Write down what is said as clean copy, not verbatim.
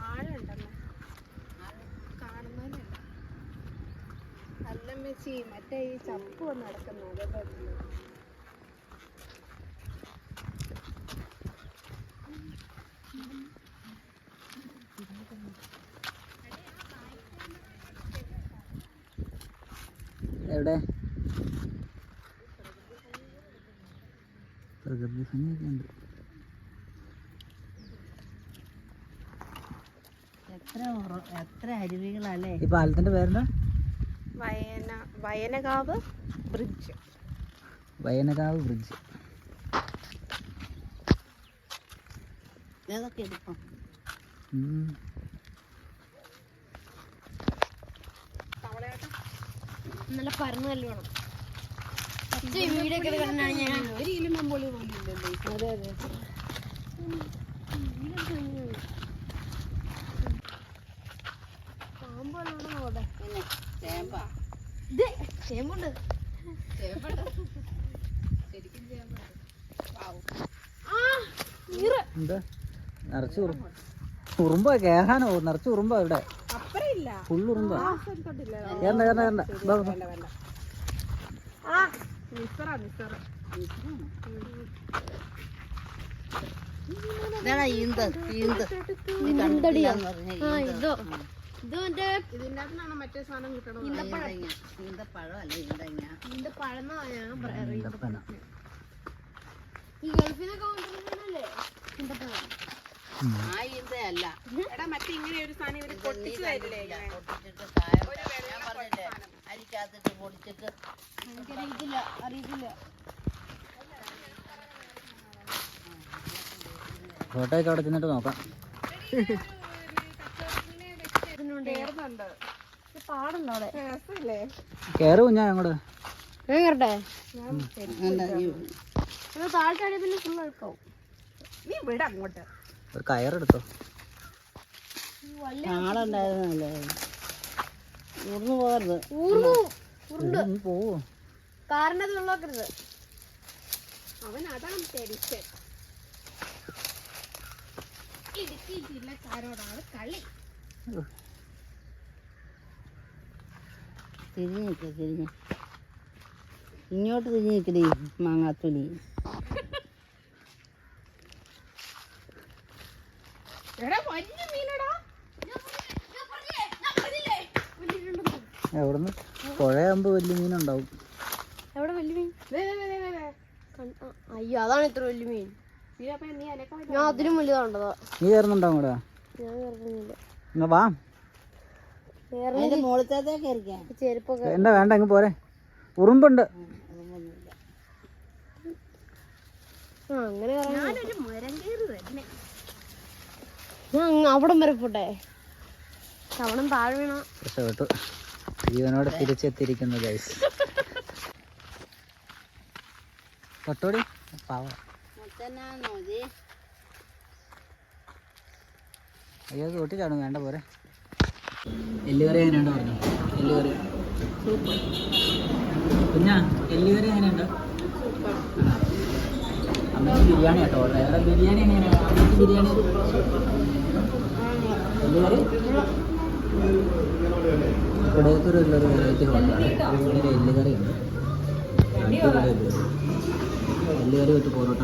ആളുണ്ടല്ലോ കാണുന്നതിനല്ല. നല്ല മെച്ചി മറ്റേ ഈ ചപ്പ് വന്ന് നടക്കുന്നു. എവിടെ പ്രകൃതി ഭംഗിയൊക്കെ ഉണ്ട്. എത്ര അരുവികളല്ലേ. ഈ പാലത്തിന്റെ പേരെന്താ? വയനകാവ് ബ്രിഡ്ജ്. വയനകാവ് ബ്രിഡ്ജ്. ഏതൊക്കെ എടുപ്പം നല്ല പരന്നു കല്ല് വേണം. വീടൊക്കെ കണ്ടാണ് ഞാൻ ഒരു കിലോ മമ്പോളി പോലും ഇല്ലല്ലോ. അതെ അതെ. പാമ്പാണോ അവിടെ? പിന്നെ ചേമ്പാ. ചേമ്പുണ്ട്. എന്താ നിറച്ച് ഉറുമ്പാ കേറാനോ? നിറച്ച് ഉറുമ്പാ ഇവിടെ. ഫുള്ള് ഉറുമ്പാ. മറ്റേ സാധനം കിട്ടണം. ഈ ഗൾഫിനൊക്കെ കൊണ്ടുവരുന്നല്ലേ ഈന്തപ്പഴം. ആ ഈന്തയല്ല. എടാ മറ്റേ ഇങ്ങനെ ഒരു സാധനം ഇവര് പൊട്ടിച്ചു തരില്ലേ? അരിക്കകത്തിട്ട് പൊടിച്ചിട്ട്. അറിയത്തില്ല. ഫോട്ടോ ഒക്കെ അവിടെ ചെന്നിട്ട് നോക്കാം. പാടുണ്ടോ അവിടെ? രസമില്ലേ? കേറും ഞാൻ അങ്ങോട്ട്. കേറട്ടെ. താഴ്ചാടി പിന്നെ ഫുൾ അഴുക്കാവും. നീ വിട അങ്ങോട്ട്. ഒരു കയറെടുത്തോ. ആളുണ്ടായിരുന്നല്ലേ. ഊർന്നു പോകരുത്. പോവോ? കാറിനത് വെള്ളാക്കരുത്. അവൻ അതാണ് ടെൻഷൻ. ഇടുക്കി ജില്ലക്കാരോടാണ് കളി. തിരിഞ്ഞ് ഇങ്ങോട്ട് തിരിഞ്ഞ് നിൽക്കണേ മാങ്ങാത്തൊലി. എവിടുന്ന് പുഴയാകുമ്പോ വലിയ മീനുണ്ടാവും. എവിടെ വലിയ മീൻ? അയ്യോ അതാണ് ഇത്ര വലിയ മീൻ. ഞാൻ അതിലും വലുതാണ്ടതാ. നീ കയറുന്നുണ്ടോ അങ്ങോട്ടാ? ഞാൻ കയറുന്നില്ല. വാ. ചെരുപ്പൊക്കെ എന്താ വേണ്ട അങ്ങ് പോരെ. ഉറുമ്പുണ്ട്. അങ്ങനെ ഞാൻ അവിടം വരെ പോട്ടെ. അവിടെ താഴെ വീണ രക്ഷപ്പെട്ടു. ജീവനോടെ തിരിച്ചെത്തിയിരിക്കുന്നു ഗൈസ്. തൊട്ടോടി പാവ. അയ്യോ തൊട്ടിച്ചാണ് വേണ്ട പോരെ. എല്ലുകറി എങ്ങനെയുണ്ടോ പറഞ്ഞു? എല്ലുകറി കുഞ്ഞാ എല്ലുകറി എങ്ങനെയുണ്ടോ? അമ്മയ്ക്ക് ബിരിയാണി കേട്ടോ. വേറെ ബിരിയാണി എങ്ങനെയാണ്? അമ്മയ്ക്ക് ബിരിയാണി എല്ലുകറി ഇവിടേക്കൊരു വെറൈറ്റി ഹോട്ടലാണ്. ഇവിടെ എല്ലുകറി ഉണ്ട്. എല്ലുകറി വെച്ച് പൊറോട്ട